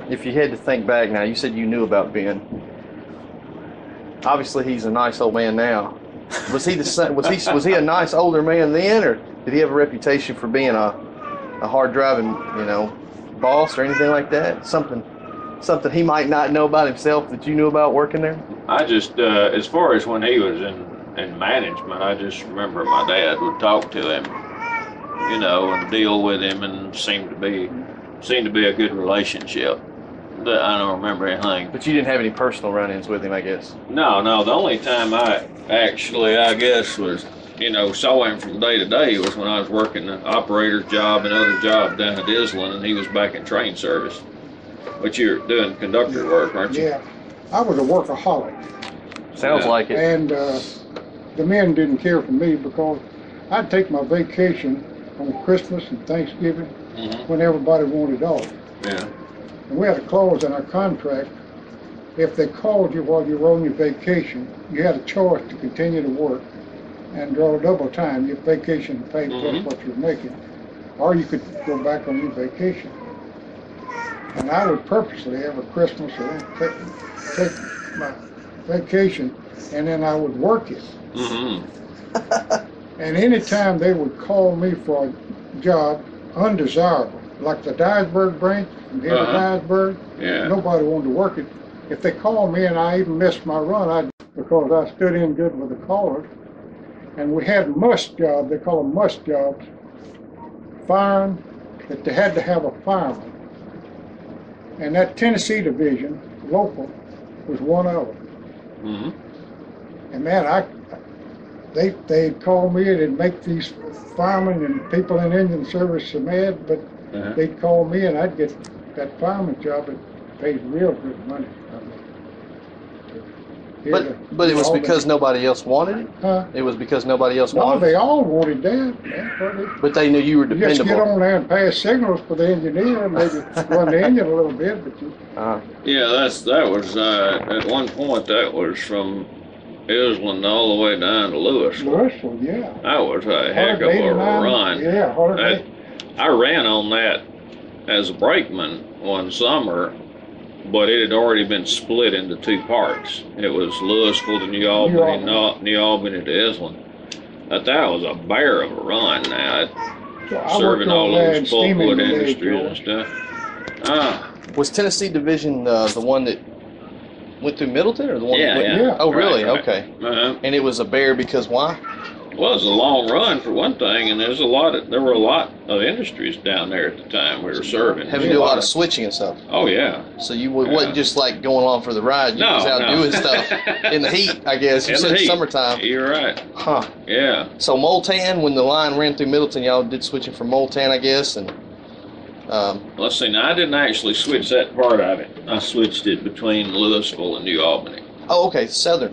If you had to think back now, you said you knew about Ben. Obviously, he's a nice old man now. Was he the same? Was he a nice older man then, or did he have a reputation for being a hard driving, boss or anything like that? Something he might not know about himself that you knew about working there? I just, as far as when he was in management, I just remember my dad would talk to him, and deal with him, and seemed to be a good relationship. I don't remember anything. But you didn't have any personal run-ins with him, I guess. No. The only time I guess, was, saw him from day to day was when I was working the operator's job and other job down at Island, and he was back in train service. But you're doing conductor work, aren't you? Yeah. I was a workaholic. Sounds like it. And the men didn't care for me because I'd take my vacation on Christmas and Thanksgiving when everybody wanted off. Yeah. And we had a clause in our contract, if they called you while you were on your vacation, you had a choice to continue to work and draw double time, your vacation paid plus what you're making, or you could go back on your vacation. And I would purposely every Christmas take my vacation, and then I would work it. And anytime they would call me for a job undesirable, like the Dyersburg branch from here to Dyersburg, nobody wanted to work it. If they called me and I even missed my run, because I stood in good with the callers, and we had must jobs, they call them must jobs, firing, that they had to have a fireman. And that Tennessee division, local, was one of them. And man, they'd call me and it'd make these firemen and people in engine service so mad, but they'd call me and I'd get that fireman job that pays real good money. But it was because nobody else wanted it? Huh? It was because nobody else No, wanted it? they all wanted that. But they knew you were You just dependable. get on there and pass signals for the engineer, maybe run the engine a little bit, but you... Yeah, that was, at one point, that was from Island all the way down to Louisville. Louisville, yeah. That was a heck of a run. Yeah, I ran on that as a brakeman one summer, but it had already been split into two parts. It was Louisville to New Albany, New Albany to Island. That was a bear of a run now, serving all those pulpwood industries and stuff. Was Tennessee Division the one that went through Middleton, or the one that went? Yeah. Oh, really? Right. Okay. And it was a bear because why? Well, it was a long run for one thing, and there were a lot of industries down there at the time we were serving. Having to do a lot of switching and stuff. Oh yeah. So you wasn't just like going along for the ride. You was out doing stuff in the heat, I guess. You said summertime. You're right. Huh. Yeah. So Moultan, when the line ran through Middleton, y'all did switching from Moultan, I guess, and. Let's see. Now I didn't actually switch that part of it. I switched it between Louisville and New Albany. Oh, okay. Further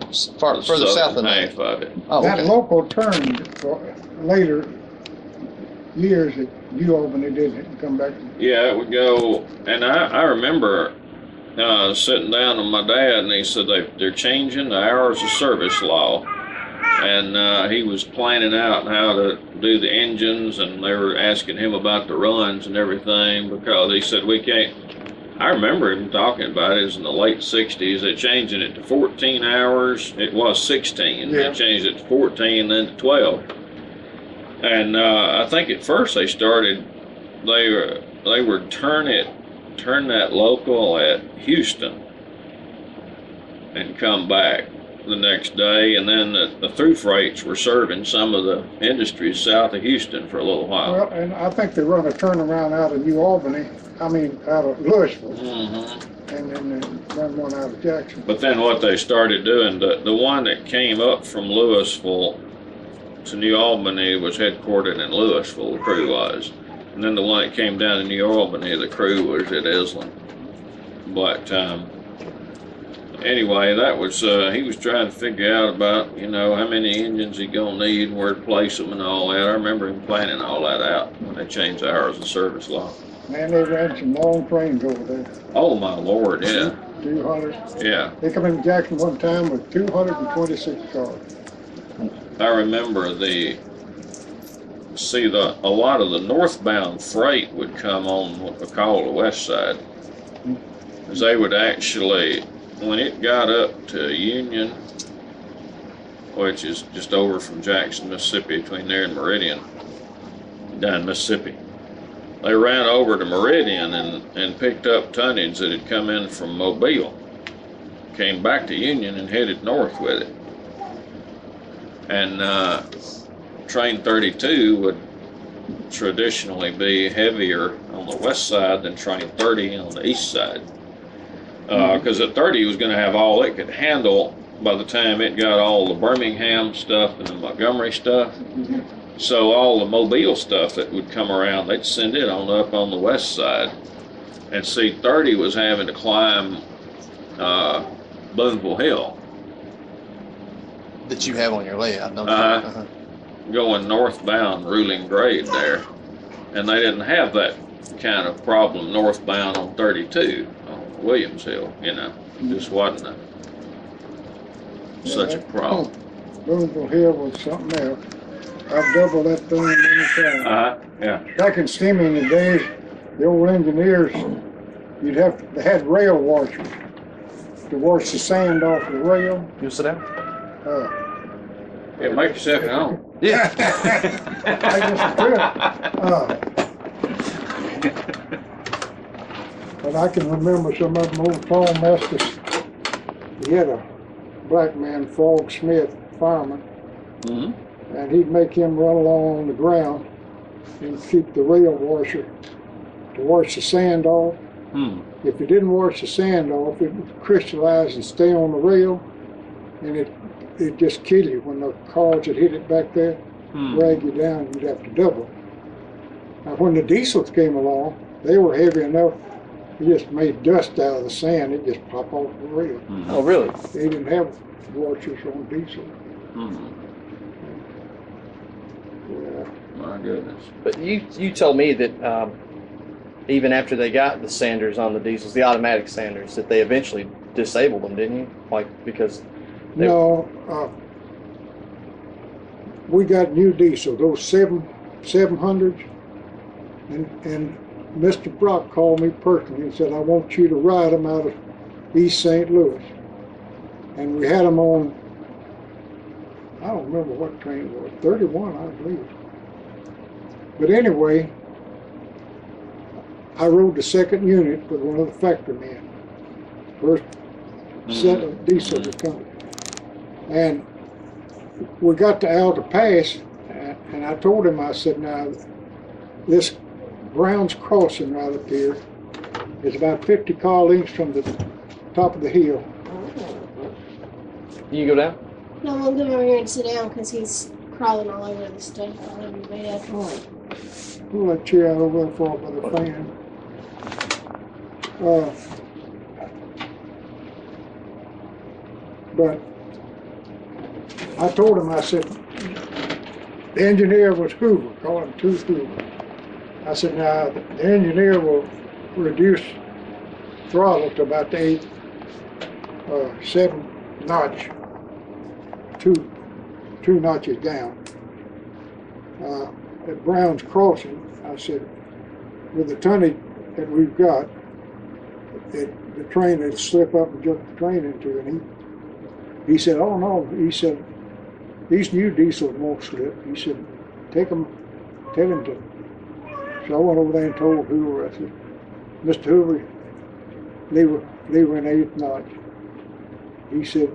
south than half of it. Oh, okay. That local turned for later years that New Albany didn't come back. Yeah, it would go, and I remember sitting down with my dad, and he said they're changing the hours of service law, and he was planning out how to do the engines, and they were asking him about the runs and everything, because he said we can't. I remember him talking about it. It was in the late 60s. They changed it to 14 hours. It was 16. Yeah. They changed it to 14, then to 12. And I think at first they would turn that local at Houston and come back the next day, and then the through freights were serving some of the industries south of Houston for a little while. Well, and I think they run a turnaround out of New Albany. Out of Louisville, and then run one out of Jackson. But then what they started doing, the one that came up from Louisville to New Albany was headquartered in Louisville, the crew was. And then the one that came down to New Albany, the crew was at Island. But anyway, that was, he was trying to figure out about, how many engines he gonna need and where to place them and all that. I remember him planning all that out when they changed the hours of service law. Man, they ran some long trains over there. Oh my Lord, yeah. 200. Yeah. They come into Jackson one time with 226 cars. I remember a lot of the northbound freight would come on what we call the west side. is they would actually, when it got up to Union, which is just over from Jackson, Mississippi, between there and Meridian, down Mississippi, they ran over to Meridian and picked up tonnage that had come in from Mobile, came back to Union and headed north with it. And Train 32 would traditionally be heavier on the west side than Train 30 on the east side. Because at 30 was going to have all it could handle by the time it got all the Birmingham stuff and the Montgomery stuff. So all the Mobile stuff that would come around, they'd send it on up on the west side. And see, 30 was having to climb Boonville Hill. That you have on your layout, don't you? Going northbound ruling grade there. And they didn't have that kind of problem northbound on 32 on Williams Hill, you know. Just wasn't such a problem. Boonville Hill was something else. I've doubled that thing many times. Yeah. Back in steaming days, the old engineers, they had rail washers to wash the sand off the rail. You sit down? Yeah, make yourself at home. Yeah. I guess but I can remember some of them old farm masters. He had a black man, Frog Smith, fireman, and he'd make him run along on the ground and keep the rail washer to wash the sand off. If you didn't wash the sand off, it would crystallize and stay on the rail, and it'd just kill you. When the cars would hit it back there, drag you down, you'd have to double. Now, when the diesels came along, they were heavy enough, it just made dust out of the sand, it just popped off the rail. Oh, really? They didn't have washers on diesel. Yeah. My goodness. But you told me that even after they got the sanders on the diesels, the automatic sanders, that they eventually disabled them, didn't you? Like, because they... No, we got new diesel, those 700s, and Mr. Brock called me personally and said, I want you to ride them out of East St. Louis. And we had them on, I don't remember what train it was, 31, I believe. But anyway, I rode the second unit with one of the factory men. First set of diesel was coming. And we got to Alta Pass, and I told him, I said, now, this Brown's Crossing right up here is about 50 car lengths from the top of the hill. You go down? No, I'm going over here and sit down because he's crawling all over the stuff all over the bed. Pull that chair out over there for by the fan. But I told him, I said, the engineer was Hoover, call him Tooth Hoover. I said, now, the engineer will reduce throttle to about the 7 notch, two notches down. At Brown's Crossing, I said, with the tonnage that we've got, the train would slip up and jump the train into it. And he said, oh no, he said, these new diesels won't slip. He said, tell him to. So I went over there and told Hoover, I said, Mr. Hoover, leave her in 8th notch. He said,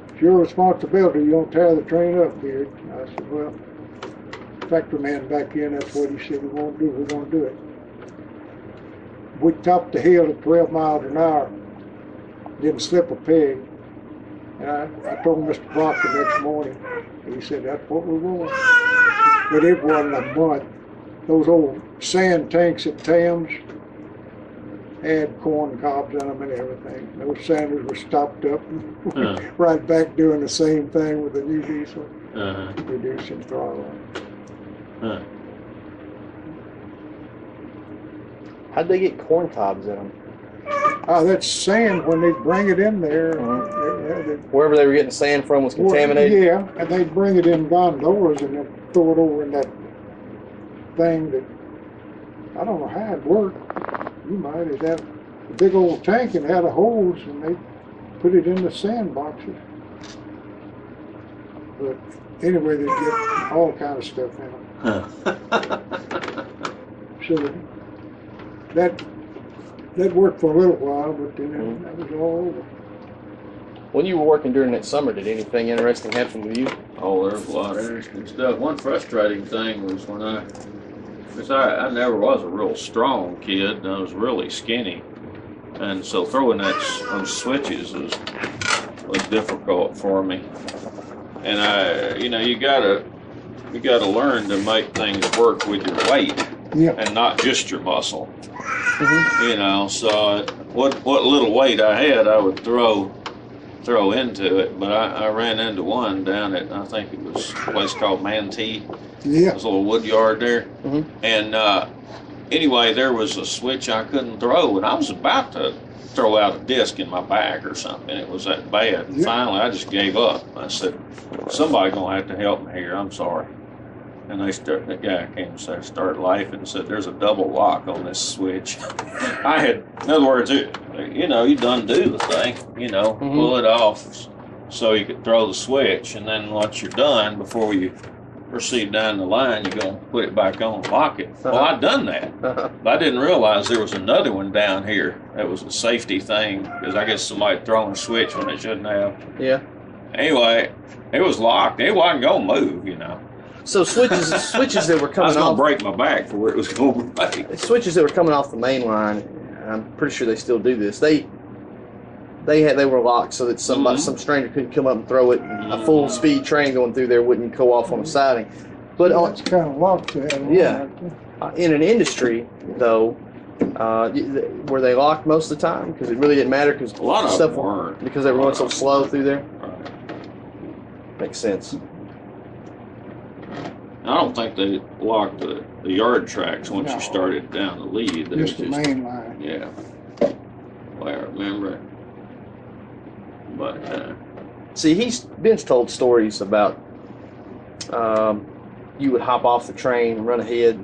it's your responsibility, you don't tear the train up, Beard. I said, well, factory man back in, that's what he said we won't do, we're going to do it. We topped the hill at 12 miles an hour, didn't slip a peg. And I told Mr. Brock the next morning, he said, that's what we want. But it wasn't a month. Those old sand tanks at Thames had corn cobs in them and everything. Those sanders were stopped up and right back doing the same thing with the new diesel, reducing throttle. How'd they get corn cobs in them? That's sand when they bring it in there. Wherever they were getting sand from was contaminated? Yeah, and they'd bring it in gondolas and then throw it over in that thing that, I don't know how it worked. You might, is that a big old tank and had a hose, and they put it in the sand boxes. But anyway, they get all kind of stuff in them. So that worked for a little while, but then that was all over. When you were working during that summer, did anything interesting happen with you? Oh, there's a lot of interesting stuff. One frustrating thing was when because I never was a real strong kid. I was really skinny, and so throwing those switches was difficult for me. And you gotta learn to make things work with your weight, and not just your muscle. So what little weight I had, I would throw into it. But I ran into one down at, I think it was a place called Mantee. Yeah. There's a little wood yard there. And anyway, there was a switch I couldn't throw, and I was about to throw out a disc in my back or something. It was that bad. And finally, I just gave up. I said, somebody's going to have to help me here. I'm sorry. And that guy came and started laughing and said, there's a double lock on this switch. In other words, you done do the thing, pull it off so you could throw the switch. And then once you're done, before you proceed down the line, you're going to put it back on and lock it. Well, I'd done that. But I didn't realize there was another one down here that was a safety thing, because I guess somebody thrown a switch when they shouldn't have. Yeah. Anyway, it was locked. It wasn't going to move, So switches that were I coming was going off. to break my back before it was going to break. Switches that were coming off the main line, and I'm pretty sure they still do this. They were locked so that some stranger couldn't come up and throw it. A full speed train going through there wouldn't go off on the siding. But That's kind of locked to have. In an industry though, were they locked most of the time? Because it really didn't matter because A lot of them weren't. because they were going so slow through there. Makes sense. I don't think they locked the yard tracks once you started down the lead. Just the main line. Yeah. Well, I remember. But See, Ben's told stories about you would hop off the train, run ahead,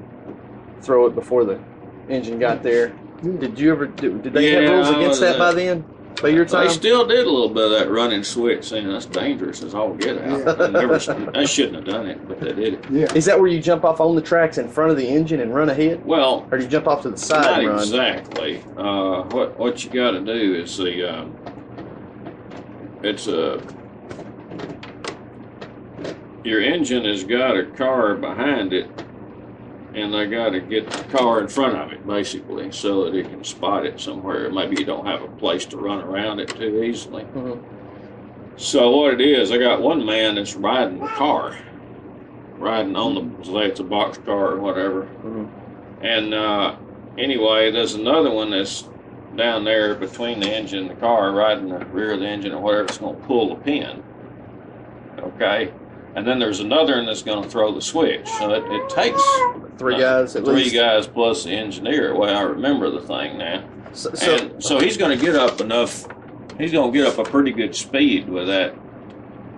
throw it before the engine got there. Did you ever? Did they have rules against that by then? By your time? They still did a little bit of that running switch thing. That's dangerous as all get out. They shouldn't have done it, but they did it. Yeah. Is that where you jump off on the tracks in front of the engine and run ahead? Well, or do you jump off to the side and not run? exactly. What you got to do is your engine has got a car behind it, and they got to get the car in front of it, basically, so that it can spot it somewhere. Maybe you don't have a place to run around it too easily. So what it is, I got one man that's riding the car, riding on say it's a box car or whatever. And anyway, there's another one that's down there between the engine and the car, riding the rear of the engine or whatever. It's going to pull the pin. Okay. And then there's another one that's going to throw the switch. So it takes three guys at least. Three guys plus the engineer. The way I remember the thing now. So he's going to get up enough. He's going to get up a pretty good speed with that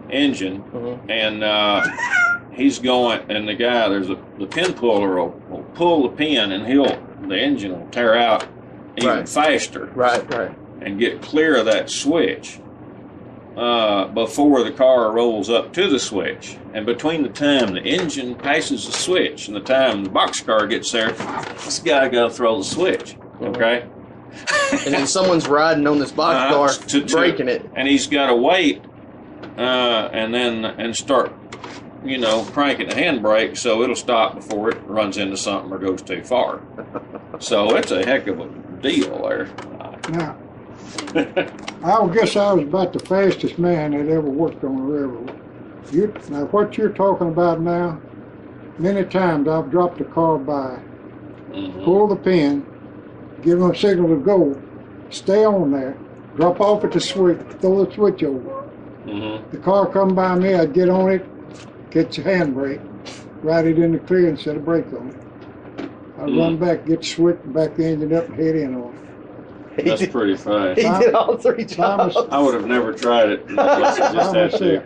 engine, and he's going. And the guy, the pin puller will pull the pin, and the engine will tear out even faster. Right. And get clear of that switch. Before the car rolls up to the switch. And between the time the engine passes the switch and the time the box car gets there, this guy got to throw the switch. Okay? And then someone's riding on this box car, braking it. And he's got to wait and start, cranking the handbrake so it'll stop before it runs into something or goes too far. So it's a heck of a deal there. Now, I guess I was about the fastest man that ever worked on a railroad. Now, what you're talking about now, many times I've dropped a car by, pull the pin, give them a signal to go, stay on there, drop off at the switch, throw the switch over. The car come by me, I'd get on it, catch the handbrake, ride it in the clear and set a brake on it. I'd run back, get the switch, back the engine up and head in on it. That's pretty fast. He did all three jobs. I would have never tried it unless I just had to.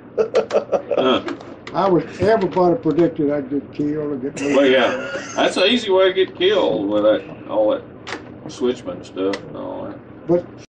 Everybody predicted I'd get killed or get moved. Well, yeah, that's an easy way to get killed with all that switchman stuff and all that. But